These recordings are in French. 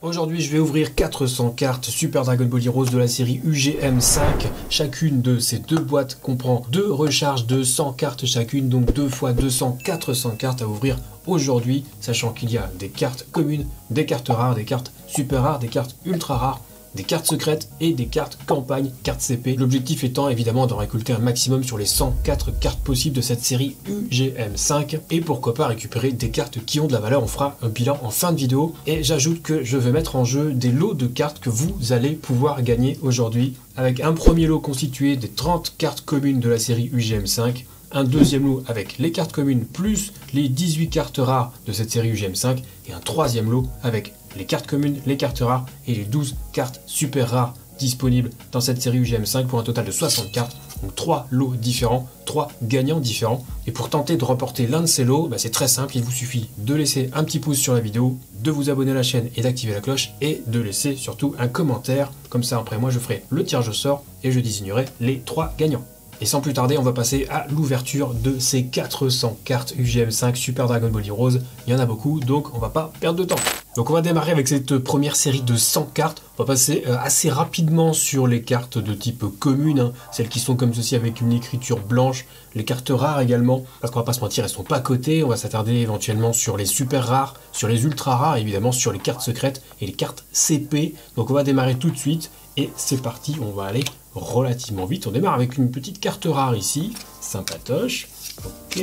Aujourd'hui, je vais ouvrir 400 cartes Super Dragon Ball Heroes de la série UGM5. Chacune de ces deux boîtes comprend deux recharges de 100 cartes chacune, donc 2 fois 200, 400 cartes à ouvrir aujourd'hui, sachant qu'il y a des cartes communes, des cartes rares, des cartes super rares, des cartes ultra rares, des cartes secrètes et des cartes campagne, cartes CP. L'objectif étant évidemment d'en récolter un maximum sur les 104 cartes possibles de cette série UGM5 et pourquoi pas récupérer des cartes qui ont de la valeur. On fera un bilan en fin de vidéo et j'ajoute que je vais mettre en jeu des lots de cartes que vous allez pouvoir gagner aujourd'hui avec un premier lot constitué des 30 cartes communes de la série UGM5, un deuxième lot avec les cartes communes plus les 18 cartes rares de cette série UGM5 et un troisième lot avec les cartes communes, les cartes rares et les 12 cartes super rares disponibles dans cette série UGM5 pour un total de 60 cartes. Donc 3 lots différents, 3 gagnants différents. Et pour tenter de remporter l'un de ces lots, c'est très simple, il vous suffit de laisser un petit pouce sur la vidéo, de vous abonner à la chaîne et d'activer la cloche et de laisser surtout un commentaire. Comme ça après moi je ferai le tirage au sort et je désignerai les 3 gagnants. Et sans plus tarder, on va passer à l'ouverture de ces 400 cartes UGM5 Super Dragon Ball Heroes. Il y en a beaucoup, donc on va pas perdre de temps. Donc on va démarrer avec cette première série de 100 cartes. On va passer assez rapidement sur les cartes de type commune, celles qui sont comme ceci avec une écriture blanche, les cartes rares également, parce qu'on va pas se mentir, elles sont pas cotées. On va s'attarder éventuellement sur les super rares, sur les ultra rares, et évidemment sur les cartes secrètes et les cartes CP. Donc on va démarrer tout de suite et c'est parti, on va aller relativement vite. On démarre avec une petite carte rare ici, sympatoche. Ok,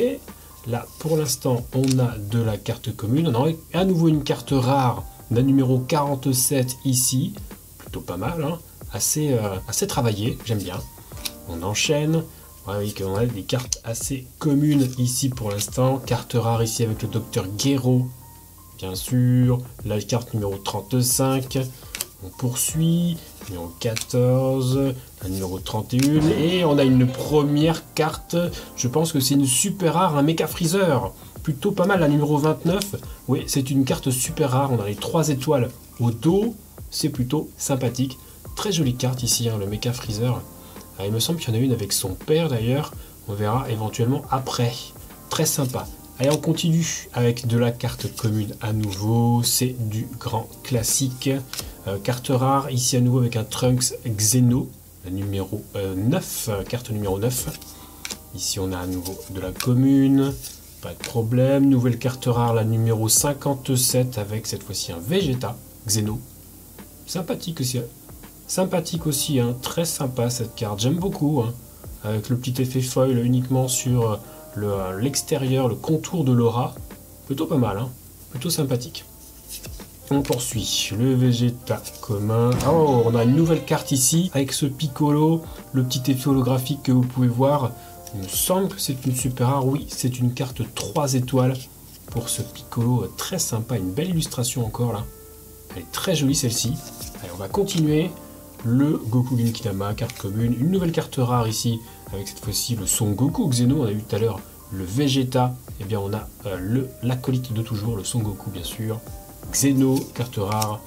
là pour l'instant on a de la carte commune, on a à nouveau une carte rare d'un numéro 47 ici, plutôt pas mal, assez travaillé, j'aime bien. On enchaîne, oui, on a des cartes assez communes ici pour l'instant, carte rare ici avec le docteur Gero, bien sûr, la carte numéro 35, on poursuit, numéro 14, la numéro 31, et on a une première carte, je pense que c'est une super rare, un Mecha Freezer, plutôt pas mal, la numéro 29, oui, c'est une carte super rare, on a les 3 étoiles au dos, c'est plutôt sympathique, très jolie carte ici, le Mecha Freezer, il me semble qu'il y en a une avec son père d'ailleurs, on verra éventuellement après, très sympa. Allez, on continue avec de la carte commune à nouveau, c'est du grand classique. Carte rare, ici à nouveau avec un Trunks Xeno, la numéro 9, carte numéro 9. Ici on a à nouveau de la commune, pas de problème. Nouvelle carte rare, la numéro 57 avec cette fois-ci un Vegeta Xeno. Sympathique aussi, très sympa cette carte, j'aime beaucoup. Avec le petit effet foil uniquement sur l'extérieur, le contour de l'aura, plutôt pas mal, plutôt sympathique. On poursuit le Vegeta commun. Oh, on a une nouvelle carte ici avec ce Piccolo, le petit effet holographique que vous pouvez voir. Il me semble que c'est une super rare. Oui, c'est une carte 3 étoiles pour ce Piccolo, très sympa, une belle illustration encore là. Elle est très jolie celle-ci. Allez, on va continuer. Le Goku Genkidama, carte commune, une nouvelle carte rare ici, avec cette fois-ci le Son Goku Xeno, on a vu tout à l'heure le Vegeta, et bien on a l'acolyte de toujours, le Son Goku bien sûr, Xeno, carte rare,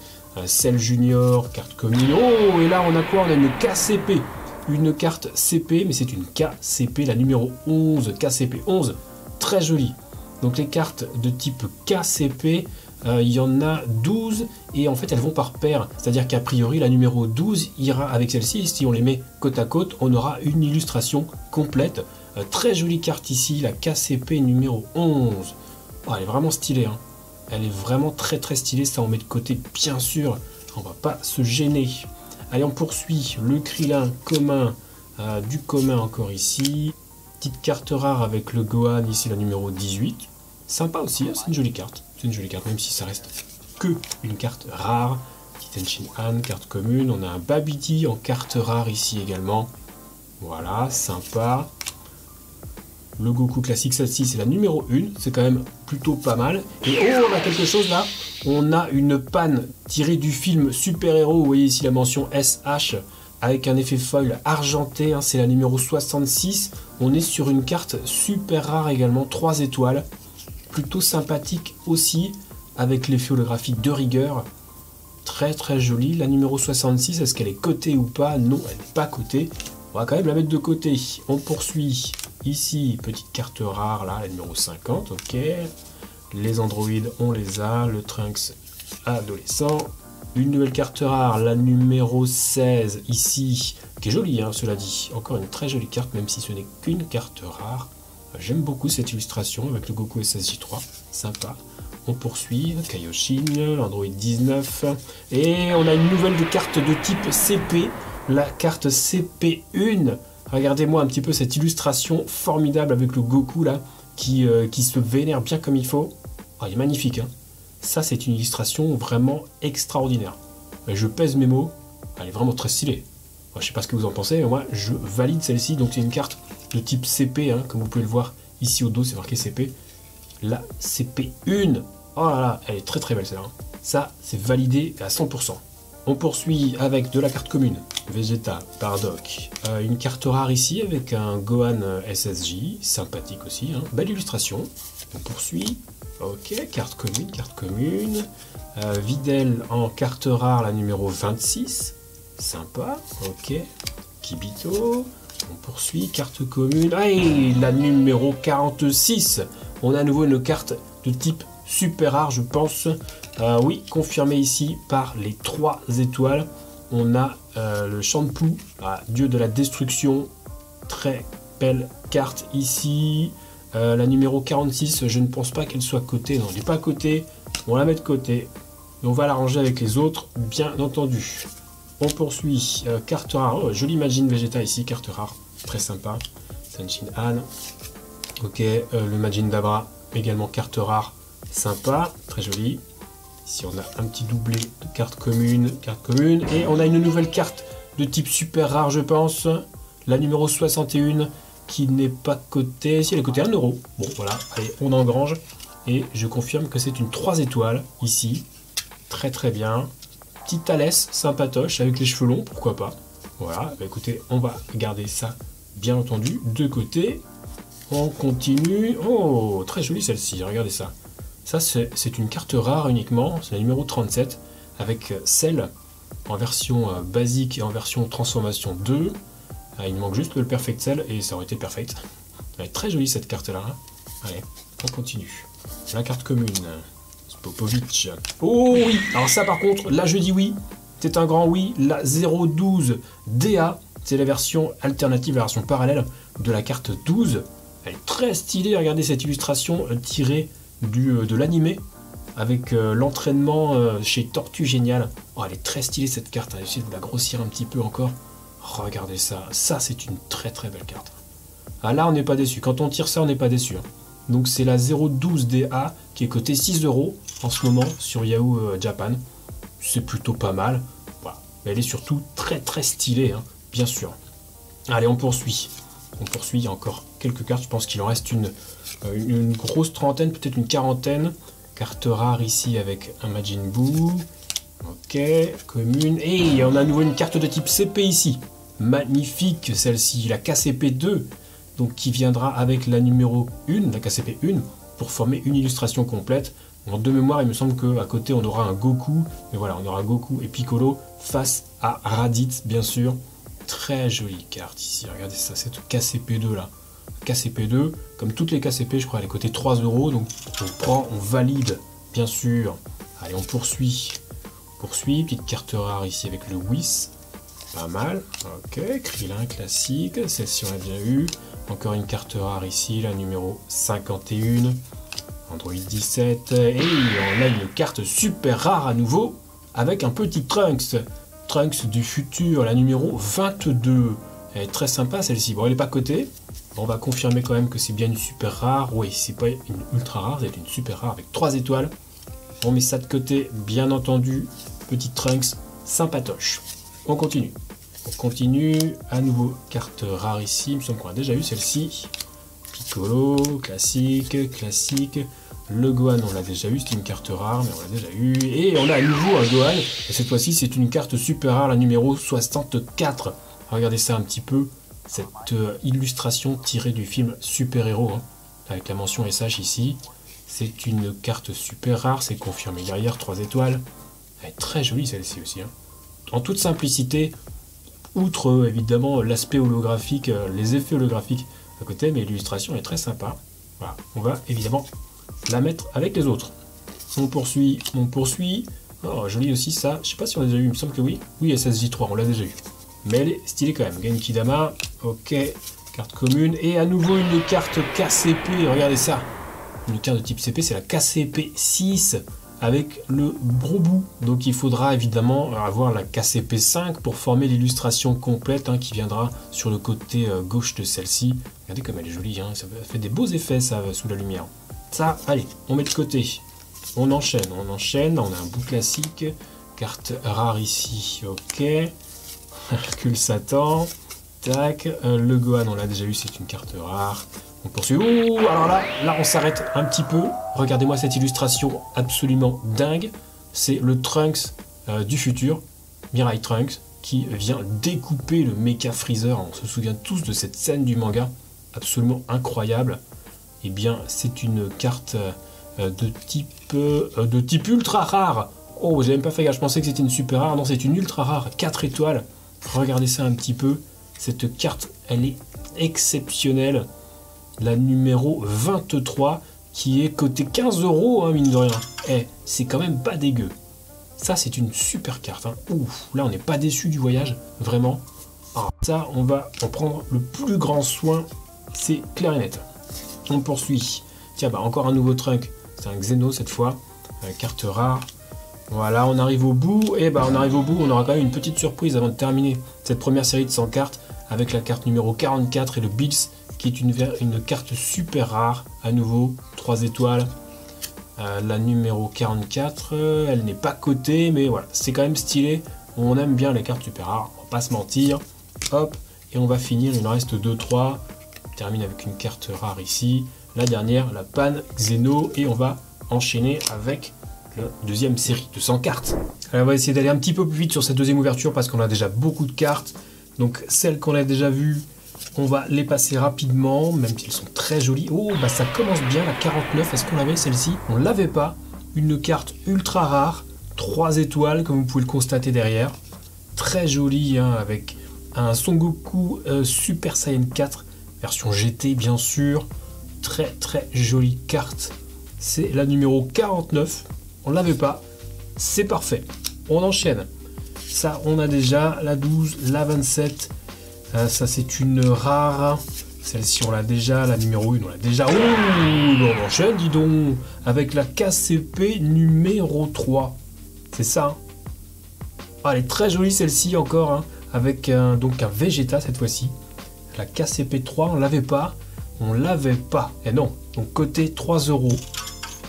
Cell Junior, carte commune, oh et là on a quoi? On a une KCP, une carte CP, mais c'est une KCP, la numéro 11, KCP 11, très jolie. Donc les cartes de type KCP, il y en a 12 et en fait elles vont par paire, c'est-à-dire qu'a priori la numéro 12 ira avec celle-ci, si on les met côte à côte on aura une illustration complète. Très jolie carte ici, la KCP numéro 11, oh, elle est vraiment stylée, elle est vraiment très stylée, ça on met de côté bien sûr, on va pas se gêner. Allez, on poursuit le Krillin commun, du commun encore ici, petite carte rare avec le Gohan ici, la numéro 18, sympa aussi, c'est une jolie carte. C'est une jolie carte, même si ça reste que une carte rare. Tenshin Han, carte commune. On a un Babidi en carte rare ici également. Voilà, sympa. Le Goku classique, celle-ci, c'est la numéro 1. C'est quand même plutôt pas mal. Et oh, on a quelque chose là. On a une panne tirée du film Super Héros. Vous voyez ici la mention SH avec un effet foil argenté. C'est la numéro 66. On est sur une carte super rare également, 3 étoiles. Plutôt sympathique aussi, avec l'effet holographique de rigueur, très jolie. La numéro 66, est-ce qu'elle est cotée ou pas? Non, elle n'est pas cotée, on va quand même la mettre de côté. On poursuit ici, petite carte rare là, la numéro 50, ok. Les androïdes on les a, le Trunks adolescent, Une nouvelle carte rare, la numéro 16 ici, qui est jolie, hein, cela dit. Encore une très jolie carte, même si ce n'est qu'une carte rare. J'aime beaucoup cette illustration avec le Goku SSJ3, sympa. On poursuit, Kaioshin, l'Android 19, et on a une nouvelle carte de type CP, la carte CP1. Regardez-moi un petit peu cette illustration formidable avec le Goku là, qui se vénère bien comme il faut. Oh, il est magnifique, hein. Ça, c'est une illustration vraiment extraordinaire. Je pèse mes mots, elle est vraiment très stylée. Je ne sais pas ce que vous en pensez, mais moi, je valide celle-ci. Donc, c'est une carte de type CP, hein, comme vous pouvez le voir ici au dos, c'est marqué CP. La CP1, oh là là, elle est très très belle celle-là. Hein. Ça, c'est validé à 100%. On poursuit avec de la carte commune, Vegeta, Bardock. Une carte rare ici avec un Gohan SSJ, sympathique aussi, hein. Belle illustration. On poursuit. Ok, carte commune. Videl en carte rare, la numéro 26. Sympa, ok. Kibito. On poursuit, carte commune. Et la numéro 46. On a à nouveau une carte de type super rare, je pense. Oui, confirmé ici par les 3 étoiles. On a le Shampoo, dieu de la destruction. Très belle carte ici. La numéro 46, je ne pense pas qu'elle soit cotée. Non, elle n'est pas cotée. On la met de côté. Et on va la ranger avec les autres, bien entendu. On poursuit. Carte rare. Oh, jolie Majin Vegeta ici, carte rare. Très sympa. Senshin Han. Ok, le Majin Dabra, également carte rare. Sympa, très joli. Ici, on a un petit doublé de carte commune. Et on a une nouvelle carte de type super rare, je pense. La numéro 61. Qui n'est pas cotée, si elle est cotée 1 euro. Bon voilà, allez, on engrange. Et je confirme que c'est une 3 étoiles ici. Très très bien. Petite Thalès sympatoche avec les cheveux longs, pourquoi pas. Voilà, bah écoutez, on va garder ça bien entendu de côté. On continue. Oh, très jolie celle-ci, regardez ça. Ça c'est une carte rare uniquement, c'est la numéro 37 avec celle en version basique et en version transformation 2. Il me manque juste le Perfect Cell et ça aurait été perfect. Elle est très jolie cette carte là. Hein. Allez, on continue. La carte commune. Popovic. Oh oui. Alors ça par contre, là je dis oui. C'est un grand oui. La 012 DA, c'est la version alternative, la version parallèle de la carte 12. Elle est très stylée. Regardez cette illustration tirée de l'animé avec l'entraînement chez Tortue Génial. Oh, elle est très stylée cette carte. On va essayer de vous la grossir un petit peu encore. Regardez ça, ça c'est une très très belle carte. Ah là on n'est pas déçu, quand on tire ça on n'est pas déçu. Hein. Donc c'est la 012 DA qui est cotée 6 euros en ce moment sur Yahoo Japan. C'est plutôt pas mal. Voilà. Elle est surtout très très stylée, hein, bien sûr. Allez on poursuit. On poursuit, il y a encore quelques cartes, je pense qu'il en reste une grosse trentaine, peut-être une quarantaine. Carte rare ici avec un Majin Buu. Ok, commune. Et on a à nouveau une carte de type CP ici. Magnifique celle-ci, la KCP2, donc qui viendra avec la numéro 1, la KCP1, pour former une illustration complète. En de mémoire, il me semble qu'à côté, on aura un Goku, mais voilà, on aura Goku et Piccolo face à Raditz, bien sûr. Très jolie carte ici, regardez ça, cette KCP2 là. KCP2, comme toutes les KCP, je crois, elle est cotée 3 euros, donc on prend, on valide, bien sûr. Allez, on poursuit. Petite carte rare ici avec le Whis. Pas mal, ok, Krillin classique, celle-ci on l'a bien eu. Encore une carte rare ici, la numéro 51, Android 17. Et on a une carte super rare à nouveau, avec un petit Trunks. Trunks du futur, la numéro 22. Elle est très sympa celle-ci, bon elle n'est pas cotée. On va confirmer quand même que c'est bien une super rare. Oui, c'est pas une ultra rare, c'est une super rare avec 3 étoiles. On met ça de côté, bien entendu. Petit Trunks sympatoche. On continue. On continue. À nouveau, carte rare ici. Il me semble qu'on a déjà eu celle-ci. Piccolo, classique. Le Gohan, on l'a déjà eu. C'est une carte rare, mais on l'a déjà eu. Et on a à nouveau un Gohan. Et cette fois-ci, c'est une carte super rare, la numéro 64. Regardez ça un petit peu. Cette illustration tirée du film Super Héros, hein, avec la mention SH ici. C'est une carte super rare, c'est confirmé derrière, 3 étoiles. Elle est très jolie celle-ci aussi. Hein. En toute simplicité, outre évidemment l'aspect holographique, les effets holographiques à côté, mais l'illustration est très sympa. Voilà, on va évidemment la mettre avec les autres. On poursuit. Oh, joli aussi ça. Je sais pas si on l'a déjà eu, il me semble que oui. Oui, SSJ3, on l'a déjà eu. Mais elle est stylée quand même. Genki Dama, ok. Carte commune. Et à nouveau une carte KCP. Regardez ça. Une carte de type CP, c'est la KCP 6 avec le Brobou. Donc il faudra évidemment avoir la KCP 5 pour former l'illustration complète qui viendra sur le côté gauche de celle-ci. Regardez comme elle est jolie, hein. Ça fait des beaux effets ça sous la lumière. Ça, allez, on met de côté. On enchaîne. On a un bout classique. Carte rare ici, ok. Hercule Satan. Tac. Le Gohan, on l'a déjà eu, c'est une carte rare. On poursuit. Ouh, alors là, on s'arrête un petit peu. Regardez-moi cette illustration absolument dingue. C'est le Trunks du futur, Mirai Trunks, qui vient découper le Mecha Freezer. On se souvient tous de cette scène du manga, absolument incroyable. Eh bien, c'est une carte de type ultra rare. Oh, j'ai même pas fait gaffe, je pensais que c'était une super rare. Non, c'est une ultra rare, 4 étoiles. Regardez ça un petit peu. Cette carte, elle est exceptionnelle. La numéro 23, qui est cotée 15 €, mine de rien. Eh, c'est quand même pas dégueu. Ça, c'est une super carte. Ouf, là, on n'est pas déçu du voyage, vraiment. Alors, ça, on va en prendre le plus grand soin. C'est clair et net. On poursuit. Tiens, encore un nouveau Trunk. C'est un Xeno cette fois. Carte rare. Voilà, on arrive au bout. Et on arrive au bout. On aura quand même une petite surprise avant de terminer cette première série de 100 cartes avec la carte numéro 44 et le Bills, qui est une carte super rare. À nouveau, 3 étoiles. La numéro 44, elle n'est pas cotée, mais voilà, c'est quand même stylé. On aime bien les cartes super rares, on va pas se mentir. Hop, et on va finir, il en reste 2-3. On termine avec une carte rare ici. La dernière, la Pan Xeno, et on va enchaîner avec la deuxième série de 100 cartes. Alors on va essayer d'aller un petit peu plus vite sur cette deuxième ouverture parce qu'on a déjà beaucoup de cartes. Donc celles qu'on a déjà vues, on va les passer rapidement, même si elles sont très jolies. Oh, ça commence bien, la 49. Est-ce qu'on l'avait celle-ci? On ne l'avait pas. Une carte ultra rare, 3 étoiles, comme vous pouvez le constater derrière. Très jolie, avec un Son Goku Super Saiyan 4, version GT bien sûr. Très très jolie carte. C'est la numéro 49. On ne l'avait pas. C'est parfait. On enchaîne. Ça, on a déjà la 12, la 27. Ça, c'est une rare. Celle-ci, on l'a déjà. La numéro 1, on l'a déjà. Oh, on enchaîne, dis donc. Avec la KCP numéro 3. C'est ça. Elle est très jolie, celle-ci, encore. Avec donc un Vegeta, cette fois-ci. La KCP 3, on l'avait pas. On l'avait pas. Et non. Donc, côté 3 €.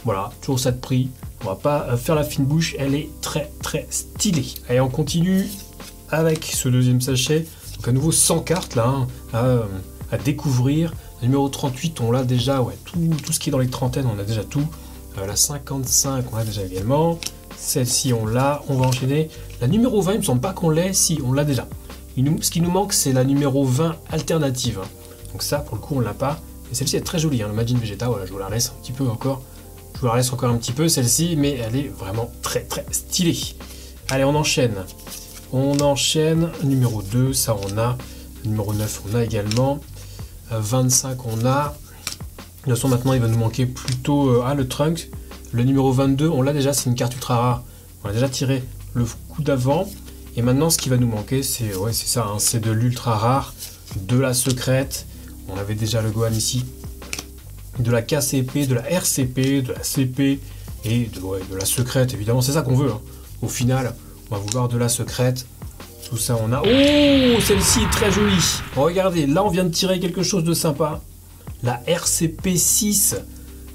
Voilà, toujours ça de prix. On va pas faire la fine bouche. Elle est très, très stylée. Allez, on continue avec ce deuxième sachet. Donc à nouveau 100 cartes là à découvrir. La numéro 38, on l'a déjà, tout ce qui est dans les trentaines, on a déjà tout. La 55, on l'a déjà également. Celle-ci, on l'a. On va enchaîner. La numéro 20, il me semble pas qu'on l'ait. Si, on l'a déjà. Ce qui nous manque, c'est la numéro 20 alternative. Donc ça, pour le coup, on l'a pas. Et celle-ci est très jolie. Le Majin Vegeta, voilà, je vous la laisse un petit peu encore. Je vous la laisse encore un petit peu, celle-ci, mais elle est vraiment très, très stylée. Allez, on enchaîne. On enchaîne, numéro 2, ça on a. Numéro 9, on a également. 25, on a. De toute façon, maintenant, il va nous manquer plutôt le Trunks. Le numéro 22, on l'a déjà, c'est une carte ultra rare. On a déjà tiré le coup d'avant. Et maintenant, ce qui va nous manquer, c'est ça, c'est de l'ultra rare, de la secrète. On avait déjà le Gohan ici. De la KCP, de la RCP, de la CP et de la secrète, évidemment. C'est ça qu'on veut. Au final, on va vouloir de la secrète. Tout ça, on a... Oh, celle-ci est très jolie. Regardez, là, on vient de tirer quelque chose de sympa. La RCP 6.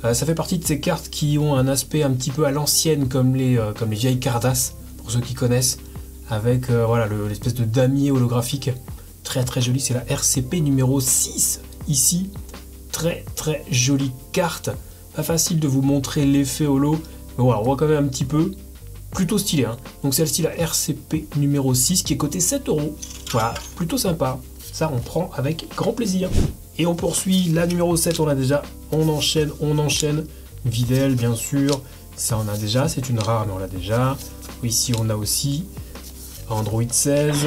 Ça fait partie de ces cartes qui ont un aspect un petit peu à l'ancienne, comme les vieilles Cardass, pour ceux qui connaissent. Avec l'espèce de damier holographique. Très, très joli. C'est la RCP numéro 6, ici. Très, très jolie carte. Pas facile de vous montrer l'effet holo. Mais voilà, on voit quand même un petit peu. Plutôt stylé. Donc celle-ci, la RCP numéro 6, qui est cotée 7 €. Voilà, plutôt sympa. Ça, on prend avec grand plaisir. Et on poursuit. La numéro 7, on l'a déjà. On enchaîne. Videl, bien sûr. Ça, on a déjà. C'est une rare, mais on l'a déjà. Ici, on a aussi Android 16.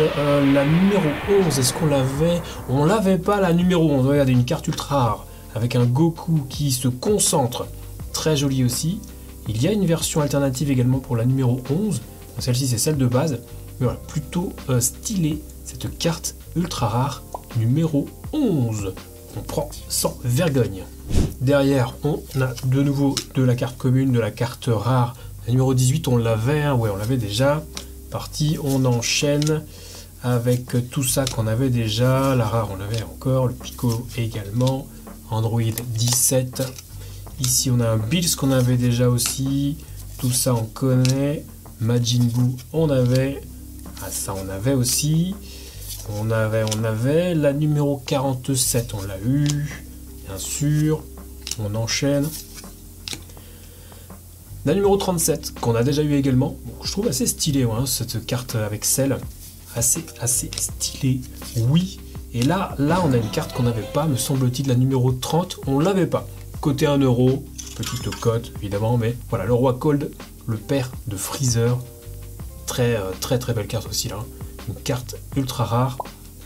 La numéro 11, est-ce qu'on l'avait? On l'avait pas, la numéro 11. Regardez, une carte ultra rare. Avec un Goku qui se concentre. Très joli aussi. Il y a une version alternative également pour la numéro 11. Celle-ci, c'est celle de base. Mais voilà, plutôt stylée, cette carte ultra rare numéro 11. On prend sans vergogne. Derrière, on a de nouveau de la carte commune, de la carte rare. La numéro 18, on l'avait, hein, ouais, on l'avait déjà. Parti, on enchaîne avec tout ça qu'on avait déjà. La rare, on l'avait encore. Le Piccolo également. Android 17. Ici, on a un Bills qu'on avait déjà aussi. Tout ça, on connaît. Majin Buu, on avait. Ah, ça, on avait aussi. On avait. La numéro 47, on l'a eu. Bien sûr. On enchaîne. La numéro 37, qu'on a déjà eu également. Bon, je trouve assez stylé, hein, cette carte avec celle. Assez stylé. Oui. Et là, on a une carte qu'on n'avait pas, me semble-t-il, la numéro 30. On l'avait pas. Côté 1 euro. Petite cote, évidemment. Mais voilà, le roi Cold, le père de Freezer. Très belle carte aussi, là. Une carte ultra rare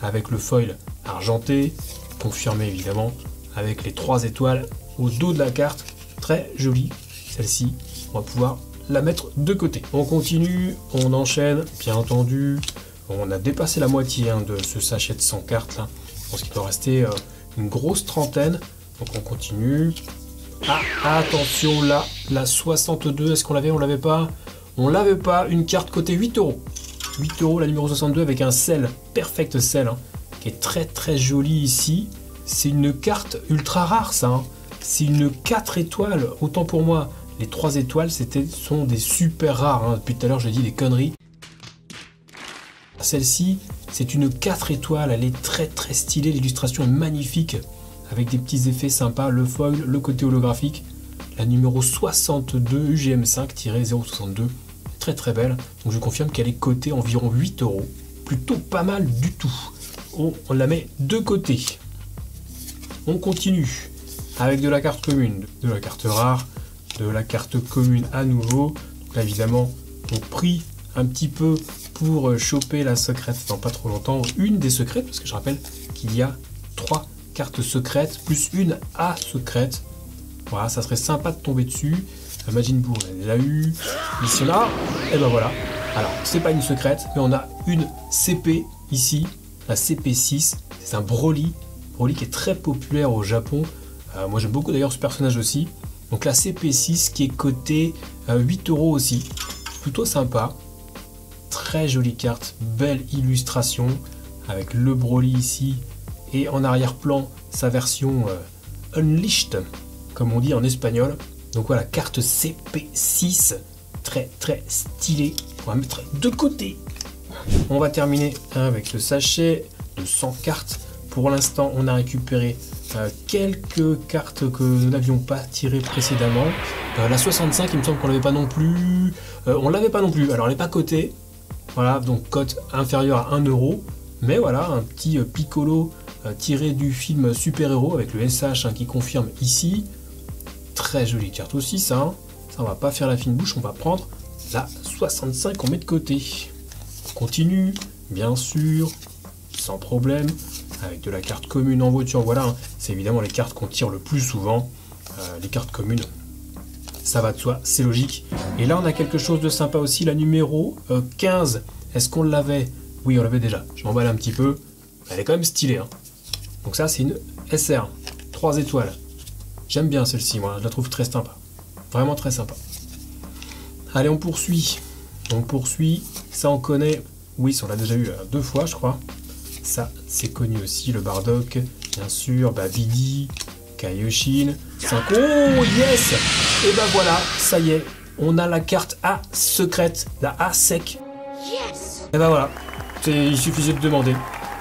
avec le foil argenté, confirmé évidemment, avec les 3 étoiles au dos de la carte. Très jolie, celle-ci. On va pouvoir la mettre de côté. On continue, on enchaîne, bien entendu. On a dépassé la moitié hein, de ce sachet de 100 cartes. Là. Je pense qu'il doit rester une grosse trentaine. Donc on continue. Ah, attention, là, la 62, est-ce qu'on l'avait? On l'avait pas. On l'avait pas, une carte côté 8 euros. 8 euros la numéro 62 avec un sel, perfect sel, hein, qui est très joli ici. C'est une carte ultra rare ça. Hein. C'est une 4 étoiles, autant pour moi. Les 3 étoiles sont des super rares. Hein. Depuis tout à l'heure j'ai dit des conneries. Celle-ci, c'est une 4 étoiles, elle est très stylée, l'illustration est magnifique. Avec des petits effets sympas, le foil, le côté holographique. La numéro 62 UGM5-062. Très belle, donc je confirme qu'elle est cotée environ 8 euros, plutôt pas mal du tout. On la met de côté. On continue avec de la carte commune, de la carte rare, de la carte commune à nouveau. Donc là évidemment on prie un petit peu pour choper la secrète dans pas trop longtemps, une des secrètes, parce que je rappelle qu'il y a 3 cartes secrètes plus une A secrète. Voilà, ça serait sympa de tomber dessus. Majin Buu, on a déjà eu. Ici, on a. Et ben voilà. Alors, c'est pas une secrète, mais on a une CP ici. La CP6. C'est un Broly. Broly qui est très populaire au Japon. Moi, j'aime beaucoup d'ailleurs ce personnage aussi. Donc, la CP6 qui est cotée 8 euros aussi. Plutôt sympa. Très jolie carte. Belle illustration. Avec le Broly ici. Et en arrière-plan, sa version Unleashed, comme on dit en espagnol. Donc voilà, carte CP6, très stylée. On va mettre de côté. On va terminer avec ce sachet de 100 cartes. Pour l'instant, on a récupéré quelques cartes que nous n'avions pas tirées précédemment. La 65, il me semble qu'on l'avait pas non plus. On l'avait pas non plus. Alors elle n'est pas cotée. Voilà, donc cote inférieure à 1 euro. Mais voilà, un petit Piccolo tiré du film Super Héros avec le SH hein, qui confirme ici. Très jolie carte aussi ça. Hein. Ça on va pas faire la fine bouche, on va prendre la 65, on met de côté. On continue, bien sûr, sans problème, avec de la carte commune en voiture. Voilà, hein. C'est évidemment les cartes qu'on tire le plus souvent. Les cartes communes, ça va de soi, c'est logique. Et là on a quelque chose de sympa aussi, la numéro 15. Est-ce qu'on l'avait? Oui, on l'avait déjà. Je m'emballe un petit peu. Elle est quand même stylée. Hein. Donc ça c'est une SR, 3 étoiles. J'aime bien celle-ci, moi, je la trouve très sympa. Vraiment très sympa. Allez, on poursuit. On poursuit. Ça, on connaît. Oui, ça, on l'a déjà eu 2 fois, je crois. Ça, c'est connu aussi, le Bardock. Bien sûr, Babidi, Kaioshin. 5. Oh, yes! Et ben voilà, ça y est. On a la carte A secrète, la A sec. Yes! Et ben voilà. Il suffisait de demander.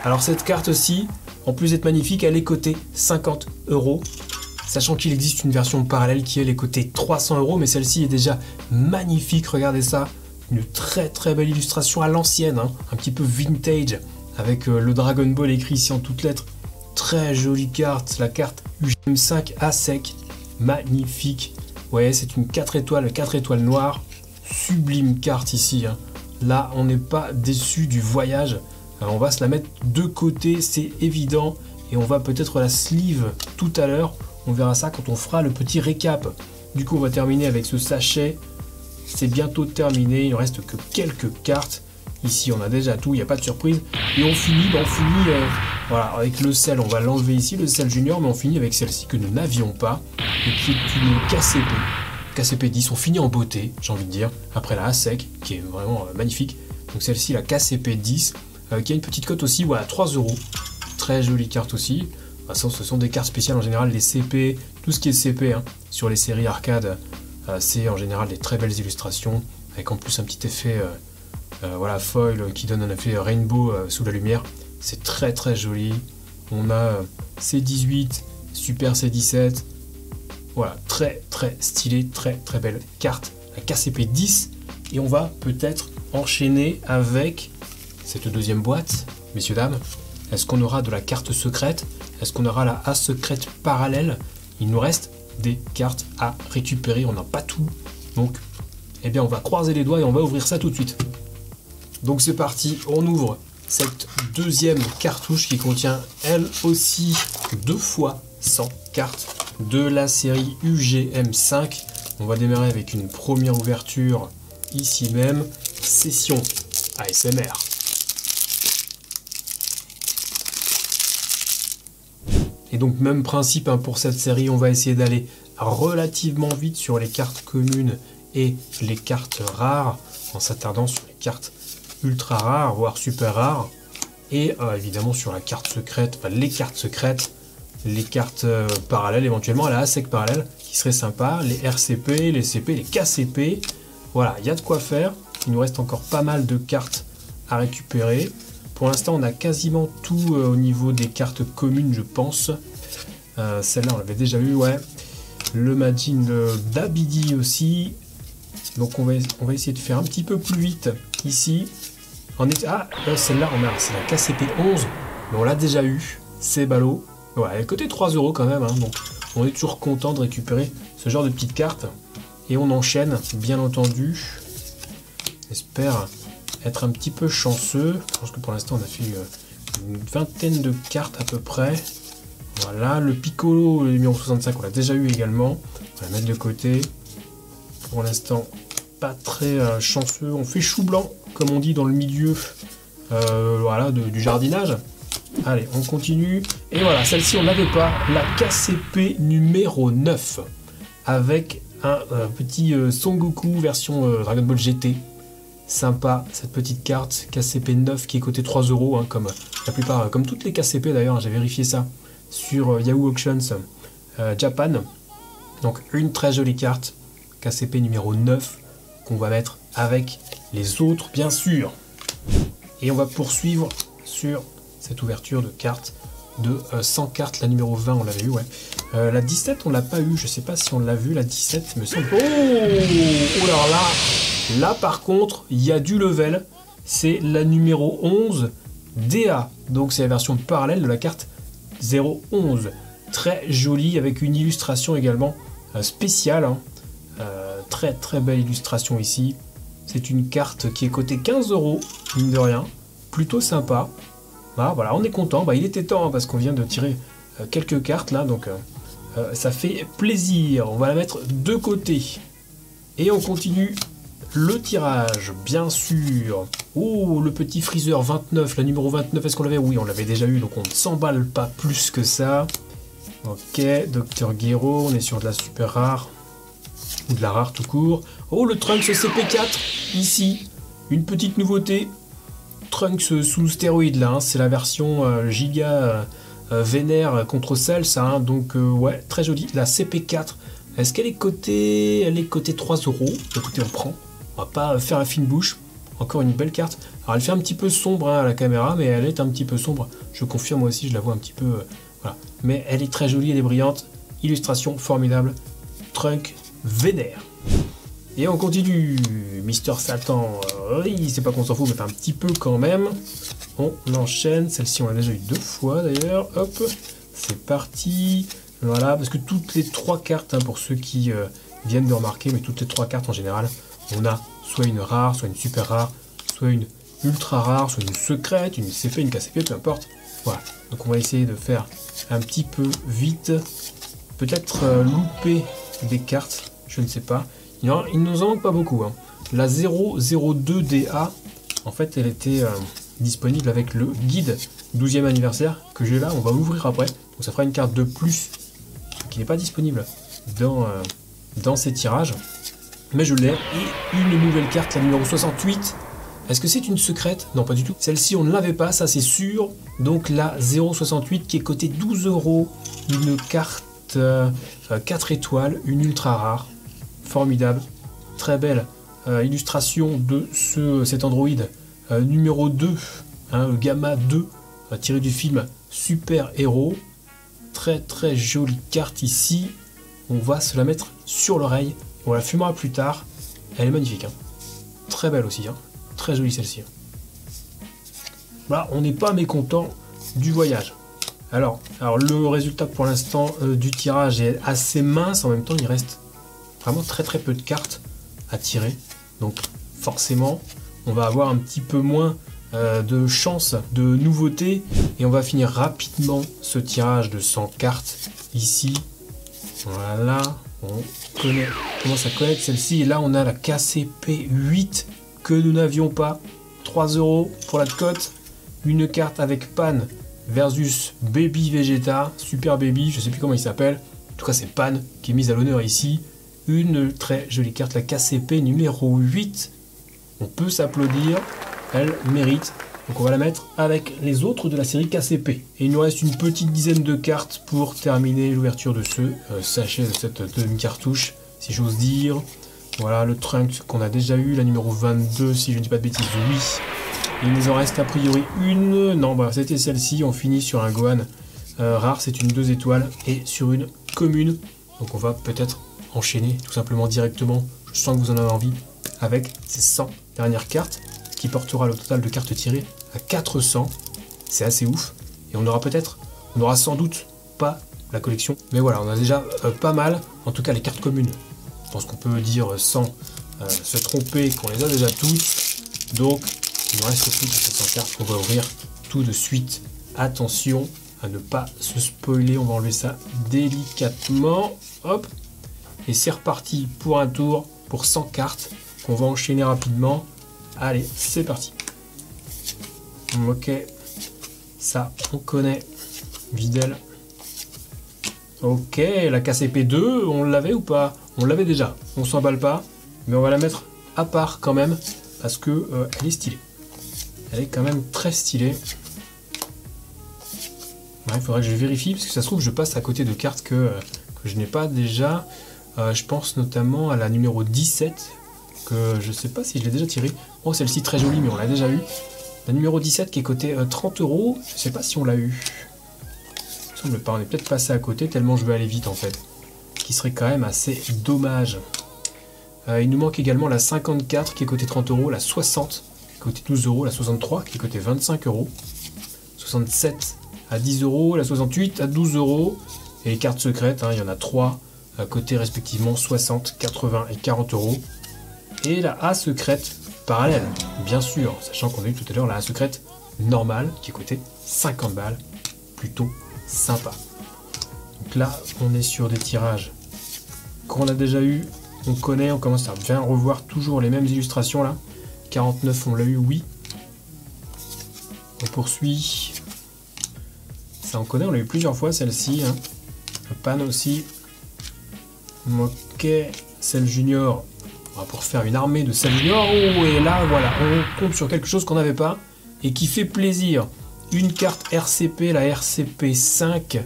Alors, cette carte-ci, en plus d'être magnifique, elle est cotée 50 euros. Sachant qu'il existe une version parallèle qui elle est cotée 300 euros, mais celle-ci est déjà magnifique, regardez ça. Une très belle illustration à l'ancienne, hein, un petit peu vintage, avec le Dragon Ball écrit ici en toutes lettres. Très jolie carte, la carte UGM5 à sec, magnifique. Ouais, c'est une 4 étoiles noire, sublime carte ici. Hein. Là, on n'est pas déçu du voyage. Alors, on va se la mettre de côté, c'est évident, et on va peut-être la sleeve tout à l'heure. On verra ça quand on fera le petit récap Du coup, on va terminer avec ce sachet. C'est bientôt terminé, il ne reste que quelques cartes. Ici, on a déjà tout, il n'y a pas de surprise. Et on finit, voilà, avec le sel, on va l'enlever ici, le sel junior, mais on finit avec celle-ci que nous n'avions pas, et qui est une KCP. KCP 10, on finit en beauté, j'ai envie de dire, après la A-Sec, qui est vraiment magnifique. Donc celle-ci, la KCP 10, qui a une petite cote aussi, voilà, 3 €. Très jolie carte aussi. Ce sont des cartes spéciales en général, les CP, tout ce qui est CP, hein, sur les séries arcade, c'est en général des très belles illustrations, avec en plus un petit effet voilà, foil qui donne un effet rainbow sous la lumière. C'est très très joli. On a C18, Super C17. Voilà, très très stylé, très très belle carte, la KCP 10. Et on va peut-être enchaîner avec cette deuxième boîte, messieurs dames. Est-ce qu'on aura de la carte secrète? Est-ce qu'on aura la A secrète parallèle? Il nous reste des cartes à récupérer, on n'a pas tout. Donc, eh bien, on va croiser les doigts et on va ouvrir ça tout de suite. Donc c'est parti, on ouvre cette deuxième cartouche qui contient elle aussi 2 fois 100 cartes de la série UGM5. On va démarrer avec une première ouverture ici même, session ASMR. Et donc même principe hein, pour cette série, on va essayer d'aller relativement vite sur les cartes communes et les cartes rares, en s'attardant sur les cartes ultra rares, voire super rares, et évidemment sur la carte secrète, enfin les cartes secrètes, les cartes parallèles, éventuellement la ASEC parallèle, qui serait sympa, les RCP, les CP, les KCP, voilà, il y a de quoi faire. Il nous reste encore pas mal de cartes à récupérer. Pour l'instant, on a quasiment tout au niveau des cartes communes, je pense. Celle-là, on l'avait déjà eu, ouais. Le Majin d'Abidi aussi. Donc, on va essayer de faire un petit peu plus vite ici. Celle-là, c'est la KCP 11, mais on l'a déjà eu. C'est ballot. Ouais, elle est cotée 3 € quand même, hein, donc on est toujours content de récupérer ce genre de petites cartes. Et on enchaîne, bien entendu. J'espère être un petit peu chanceux. Je pense que pour l'instant on a fait une vingtaine de cartes à peu près. Voilà, le Piccolo, le numéro 65, on l'a déjà eu également. On va la mettre de côté. Pour l'instant, pas très chanceux. On fait chou blanc, comme on dit dans le milieu voilà, du jardinage. Allez, on continue. Et voilà, celle-ci on n'avait pas. La KCP numéro 9. Avec un petit Son Goku version Dragon Ball GT. Sympa cette petite carte KCP 9 qui est cotée 3 €, hein, comme la plupart, comme toutes les KCP d'ailleurs, j'ai vérifié ça sur Yahoo Auctions Japan. Donc une très jolie carte KCP numéro 9 qu'on va mettre avec les autres bien sûr. Et on va poursuivre sur cette ouverture de cartes de 100 cartes. La numéro 20 on l'avait eu, ouais. La 17 on l'a pas eu, je sais pas si on l'a vu la 17 me semble. Oh là là. Là par contre, il y a du level, c'est la numéro 11 DA, donc c'est la version parallèle de la carte 011. Très jolie, avec une illustration également spéciale, hein. Très très belle illustration ici. C'est une carte qui est cotée 15 €, mine de rien, plutôt sympa. Ah, voilà, on est content, il était temps hein, parce qu'on vient de tirer quelques cartes là, donc ça fait plaisir. On va la mettre de côté. Et on continue le tirage, bien sûr. Oh, le petit Freezer 29, la numéro 29, est-ce qu'on l'avait? Oui, on l'avait déjà eu, donc on ne s'emballe pas plus que ça. Ok, Dr Gero, on est sur de la super rare, ou de la rare tout court. Oh, le Trunks CP4, ici, une petite nouveauté. Trunks sous stéroïde, là, hein, c'est la version giga vénère contre Cell, ça, hein, donc ouais, très jolie. La CP4, est-ce qu'elle est cotée? Elle est cotée 3 €. Écoutez, on prend. On va pas faire la fine bouche. Encore une belle carte. Alors elle fait un petit peu sombre hein, à la caméra, mais elle est un petit peu sombre. Je confirme moi aussi, je la vois un petit peu. Voilà. Mais elle est très jolie, elle est brillante. Illustration formidable. Trunk vénère. Et on continue. Mister Satan. Oui, c'est pas qu'on s'en fout, mais un petit peu quand même. On enchaîne. Celle-ci, on l'a déjà eu 2 fois d'ailleurs. Hop. C'est parti. Voilà, parce que toutes les 3 cartes, hein, pour ceux qui viennent de remarquer, mais toutes les 3 cartes en général, on a soit une rare, soit une super rare, soit une ultra rare, soit une secrète, une CP, une KCP, peu importe. Voilà, donc on va essayer de faire un petit peu vite. Peut-être louper des cartes. Je je ne sais pas. Il nous en manque pas beaucoup. Hein. La 002DA, en fait, elle était disponible avec le guide 12e anniversaire que j'ai là. On va l'ouvrir après. Donc ça fera une carte de plus qui n'est pas disponible dans ces tirages. Mais je l'ai. Et une nouvelle carte, la numéro 68. Est-ce que c'est une secrète? Non, pas du tout. Celle-ci, on ne l'avait pas, ça c'est sûr. Donc la 068 qui est cotée 12 €. Une carte 4 étoiles, une ultra rare. Formidable. Très belle illustration de cet Android numéro 2, hein, le Gamma 2, tiré du film Super Héros. Très très jolie carte ici. On va se la mettre sur l'oreille. On la fumera plus tard. Elle est magnifique. Hein. Très belle aussi. Hein. Très jolie celle-ci. Voilà, on n'est pas mécontent du voyage. Alors le résultat pour l'instant du tirage est assez mince. En même temps, il reste vraiment très très peu de cartes à tirer. Donc forcément, on va avoir un petit peu moins de chance de nouveautés. Et on va finir rapidement ce tirage de 100 cartes ici. Voilà, on commence à connaître celle-ci. Et là, on a la KCP8 que nous n'avions pas. 3 € pour la cote. Une carte avec Pan versus Baby Vegeta. Super Baby, je ne sais plus comment il s'appelle. En tout cas, c'est Pan qui est mise à l'honneur ici. Une très jolie carte, la KCP numéro 8. On peut s'applaudir. Elle mérite. Donc on va la mettre avec les autres de la série KCP. Et il nous reste une petite dizaine de cartes pour terminer l'ouverture de ce sachet de cette demi-cartouche, si j'ose dire. Voilà le Trunks qu'on a déjà eu, la numéro 22, si je ne dis pas de bêtises, oui. Il nous en reste a priori une. Non, bah c'était celle-ci. On finit sur un Gohan rare, c'est une 2 étoiles. Et sur une commune. Donc on va peut-être enchaîner tout simplement directement. Je sens que vous en avez envie. Avec ces 100 dernières cartes. Ce qui portera le total de cartes tirées à 400. C'est assez ouf. Et on aura sans doute pas la collection. Mais voilà, on a déjà pas mal. En tout cas, les cartes communes. Je pense qu'on peut dire sans se tromper qu'on les a déjà toutes. Donc, il nous reste plus que ces 100 cartes qu'on va ouvrir tout de suite. Attention à ne pas se spoiler. On va enlever ça délicatement. Hop. Et c'est reparti pour un tour pour 100 cartes qu'on va enchaîner rapidement. Allez, c'est parti. Ok. Ça, on connaît. Videl. Ok, la KCP2, on l'avait ou pas? On l'avait déjà. On s'emballe pas. Mais on va la mettre à part quand même. Parce que elle est stylée. Elle est quand même très stylée. Il faudrait que je vérifie. Parce que ça se trouve, je passe à côté de cartes que je n'ai pas déjà. Je pense notamment à la numéro 17. Que je sais pas si je l'ai déjà tirée. Oh, celle-ci très jolie, mais on l'a déjà eu. La numéro 17 qui est cotée 30 €. Je sais pas si on l'a eu. Il me semble pas. On est peut-être passé à côté tellement je veux aller vite en fait. Qui serait quand même assez dommage. Il nous manque également la 54 qui est cotée 30 €. La 60 qui est cotée 12 €. La 63 qui est cotée 25 €. 67 à 10 €. La 68 à 12 €. Et les cartes secrètes, hein, il y en a 3 cotées respectivement 60, 80 et 40 €. Et la A secrète parallèle, bien sûr, sachant qu'on a eu tout à l'heure la A secrète normale qui est cotée 50 balles, plutôt sympa. Donc là, on est sur des tirages qu'on a déjà eu, on connaît, on commence à bien revoir toujours les mêmes illustrations là. 49, on l'a eu, oui. On poursuit. Ça, on connaît, on l'a eu plusieurs fois celle-ci. Hein. Pan aussi. Ok, celle junior. Pour faire une armée de Cell Junior. Oh, et là, voilà, on compte sur quelque chose qu'on n'avait pas et qui fait plaisir. Une carte RCP, la RCP 5,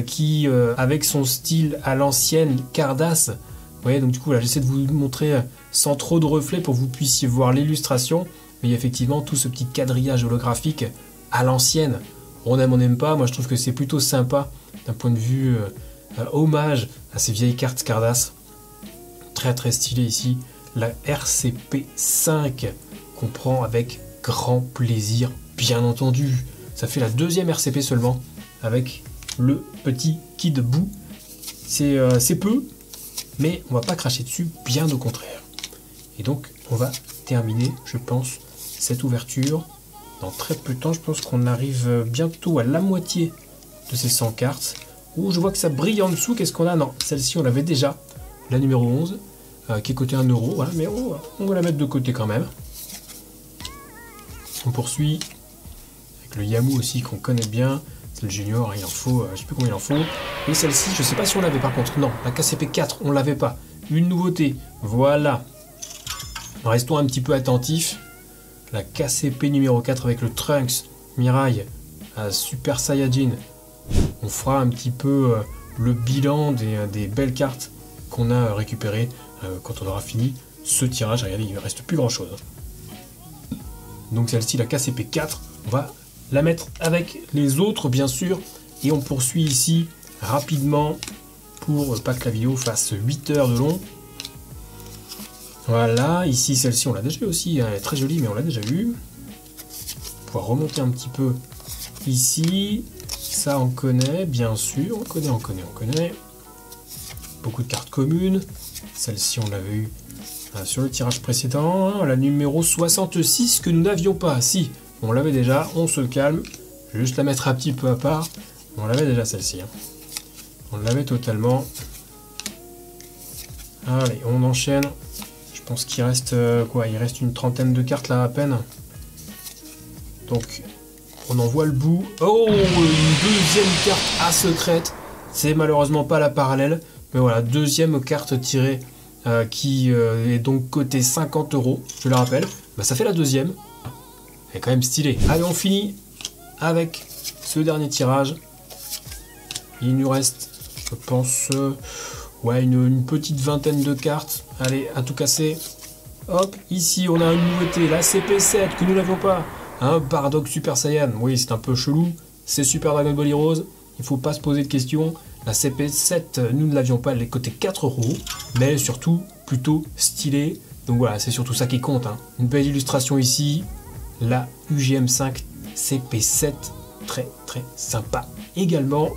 qui, avec son style à l'ancienne, Cardass. Vous voyez, donc du coup, là, j'essaie de vous montrer sans trop de reflets pour que vous puissiez voir l'illustration. Mais il y a effectivement tout ce petit quadrillage holographique à l'ancienne. On aime, on n'aime pas. Moi, je trouve que c'est plutôt sympa d'un point de vue hommage à ces vieilles cartes Cardass. Très très stylé ici, la RCP5 qu'on prend avec grand plaisir, bien entendu. Ça fait la deuxième RCP seulement avec le petit Kid Buu. C'est peu, mais on va pas cracher dessus, bien au contraire. Et donc on va terminer, je pense, cette ouverture dans très peu de temps. Je pense qu'on arrive bientôt à la moitié de ces 100 cartes. Ouh, je vois que ça brille en dessous. Qu'est-ce qu'on a? Non, celle-ci on l'avait déjà. la numéro 11, qui est cotée 1 euro, voilà, mais on va la mettre de côté quand même. On poursuit avec le Yamu aussi qu'on connaît bien. C'est le junior, il en faut, je sais plus combien il en faut. Et celle-ci, je sais pas si on l'avait par contre. Non, la KCP 4, on l'avait pas. Une nouveauté, voilà. Restons un petit peu attentifs. La KCP numéro 4 avec le Trunks, Mirai, Super Saiyajin. On fera un petit peu le bilan des belles cartes qu'on a récupérées quand on aura fini ce tirage. Regardez, il ne reste plus grand chose. Donc celle-ci, la KCP 4, on va la mettre avec les autres bien sûr. Et on poursuit ici rapidement pour pas que la vidéo fasse 8 heures de long. Voilà, ici celle-ci on l'a déjà eu aussi, elle est très jolie mais on l'a déjà eu. On va remonter un petit peu ici. Ça on connaît bien sûr, on connaît. Beaucoup de cartes communes. Celle-ci on l'avait eu sur le tirage précédent, la numéro 66 que nous n'avions pas. Si, on l'avait déjà, on se calme. Je vais juste la mettre un petit peu à part. On l'avait déjà celle-ci. On l'avait totalement. Allez, on enchaîne. Je pense qu'il reste quoi? Il reste une trentaine de cartes là à peine. Donc, on en voit le bout. Oh, une deuxième carte à secrète. C'est malheureusement pas la parallèle. Mais voilà, deuxième carte tirée qui est donc cotée 50 euros. Je le rappelle. Bah, ça fait la deuxième. Elle est quand même stylée. Allez, on finit avec ce dernier tirage. Il nous reste, je pense, ouais, une petite vingtaine de cartes. Allez, à tout casser. Hop, ici, on a une nouveauté. La CP7 que nous n'avions pas. Un Bardock Super Saiyan. Oui, c'est un peu chelou. C'est Super Dragon Ball Heroes. Il ne faut pas se poser de questions. La CP7, nous ne l'avions pas. Elle est cotée 4 euros. Mais surtout, plutôt stylée. Donc voilà, c'est surtout ça qui compte. Hein. Une belle illustration ici. La UGM5 CP7. Très, très sympa. Également,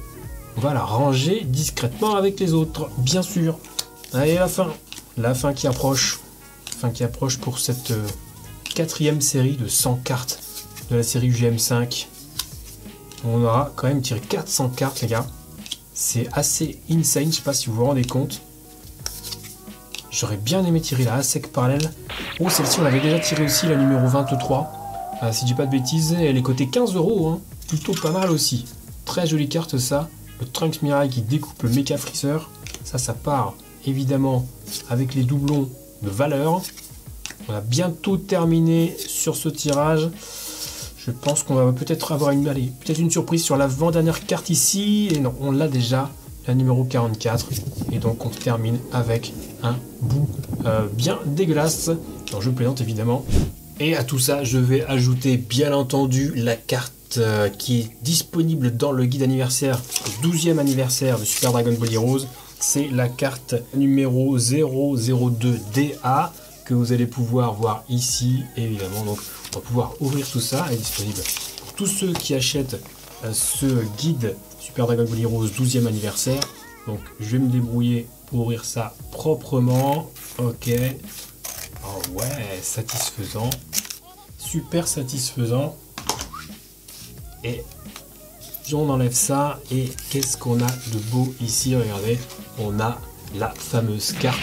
on va la ranger discrètement avec les autres, bien sûr. Allez, la fin qui approche. Fin qui approche pour cette quatrième série de 100 cartes de la série UGM5. On aura quand même tiré 400 cartes, les gars. C'est assez insane, je sais pas si vous vous rendez compte. J'aurais bien aimé tirer la ASEC parallèle. Oh, celle-ci, on l'avait déjà tirée aussi, la numéro 23. Si je dis pas de bêtises, elle est cotée 15 euros. Hein. Plutôt pas mal aussi. Très jolie carte, ça. Le Trunks Mirai qui découpe le Mecha Freezer. Ça part évidemment avec les doublons de valeur. On a bientôt terminé sur ce tirage. Je pense qu'on va peut-être avoir une surprise sur l'avant-dernière carte ici. Et non, on l'a déjà, la numéro 44. Et donc on termine avec un bout bien dégueulasse. Alors je plaisante évidemment. Et à tout ça, je vais ajouter bien entendu la carte qui est disponible dans le guide anniversaire, le 12e anniversaire de Super Dragon Ball Heroes. C'est la carte numéro 002DA que vous allez pouvoir voir ici, évidemment. Donc, on va pouvoir ouvrir tout ça. Elle est disponible pour tous ceux qui achètent ce guide Super Dragon Ball Heroes 12e anniversaire. Donc, je vais me débrouiller pour ouvrir ça proprement. Ok. Oh ouais, satisfaisant. Super satisfaisant. Et on enlève ça. Et qu'est-ce qu'on a de beau ici? Regardez, on a la fameuse carte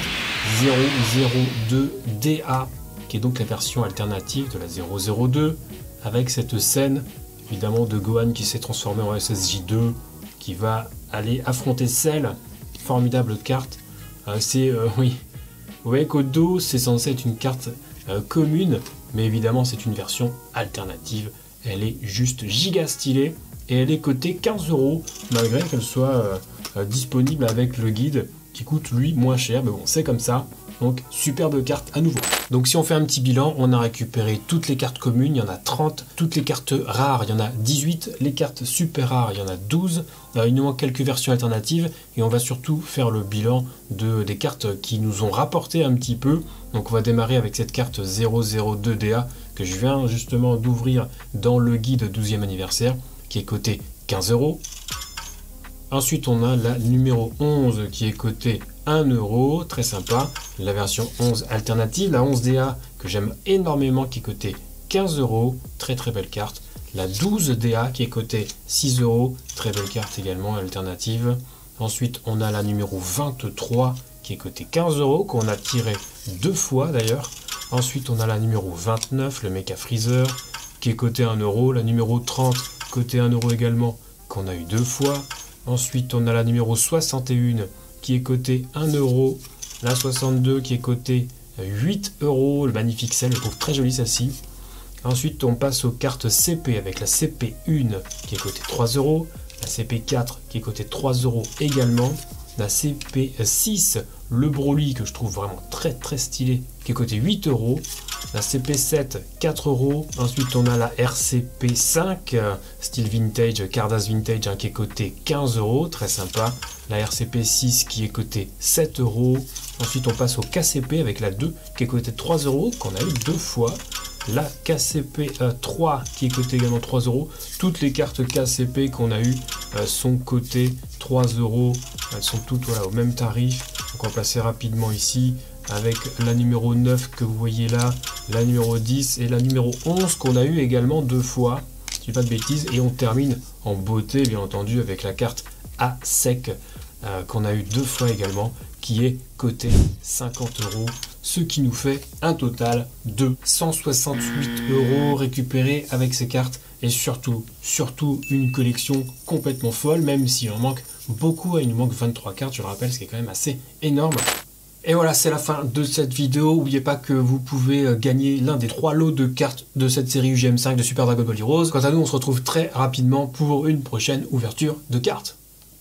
002DA, qui est donc la version alternative de la 002, avec cette scène évidemment de Gohan qui s'est transformé en SSJ2, qui va aller affronter Cell. Formidable carte. Oui, vous voyez qu'au dos c'est censé être une carte commune, mais évidemment c'est une version alternative. Elle est juste giga stylée et elle est cotée 15 euros, malgré qu'elle soit disponible avec le guide qui coûte lui moins cher, mais bon c'est comme ça. Donc superbe carte à nouveau. Donc si on fait un petit bilan, on a récupéré toutes les cartes communes, il y en a 30, toutes les cartes rares, il y en a 18, les cartes super rares, il y en a 12, il nous manque quelques versions alternatives et on va surtout faire le bilan des cartes qui nous ont rapporté un petit peu. Donc on va démarrer avec cette carte 002DA que je viens justement d'ouvrir dans le guide 12e anniversaire qui est cotée 15 euros. Ensuite, on a la numéro 11 qui est cotée 1 euro, très sympa. La version 11 alternative, la 11DA que j'aime énormément qui est cotée 15 euros, très très belle carte. La 12DA qui est cotée 6 euros, très belle carte également alternative. Ensuite, on a la numéro 23 qui est coté 15 €, qu'on a tiré 2 fois d'ailleurs. Ensuite, on a la numéro 29, le Mecha Freezer, qui est coté 1 €. La numéro 30, coté 1 € également, qu'on a eu 2 fois. Ensuite, on a la numéro 61, qui est coté 1 €. La 62, qui est coté 8 €. Le magnifique celle, je trouve très jolie celle-ci. Ensuite, on passe aux cartes CP avec la CP1 qui est cotée 3 €, la CP4 qui est cotée 3 € également, la CP6, le Broly que je trouve vraiment très stylé, qui est coté 8 €, la CP7 4 €, ensuite on a la RCP5, style vintage, Cardass vintage qui est coté 15 €, très sympa, la RCP6 qui est coté 7 €, ensuite on passe au KCP avec la 2 qui est cotée 3 € qu'on a eu 2 fois, la KCP 3 qui est cotée également 3 €. Toutes les cartes KCP qu'on a eues sont cotées 3 €. Elles sont toutes voilà, au même tarif. Donc on va passer rapidement ici avec la numéro 9 que vous voyez là, la numéro 10 et la numéro 11 qu'on a eu également 2 fois. Si je dis pas de bêtises. Et on termine en beauté bien entendu avec la carte A sec qu'on a eu 2 fois également, qui est coté 50 €, ce qui nous fait un total de 168 € récupérés avec ces cartes, et surtout une collection complètement folle, même s'il en manque beaucoup, il nous manque 23 cartes, je le rappelle, ce qui est quand même assez énorme. Et voilà, c'est la fin de cette vidéo. N'oubliez pas que vous pouvez gagner l'un des 3 lots de cartes de cette série UGM5 de Super Dragon Ball Heroes. Quant à nous, on se retrouve très rapidement pour une prochaine ouverture de cartes.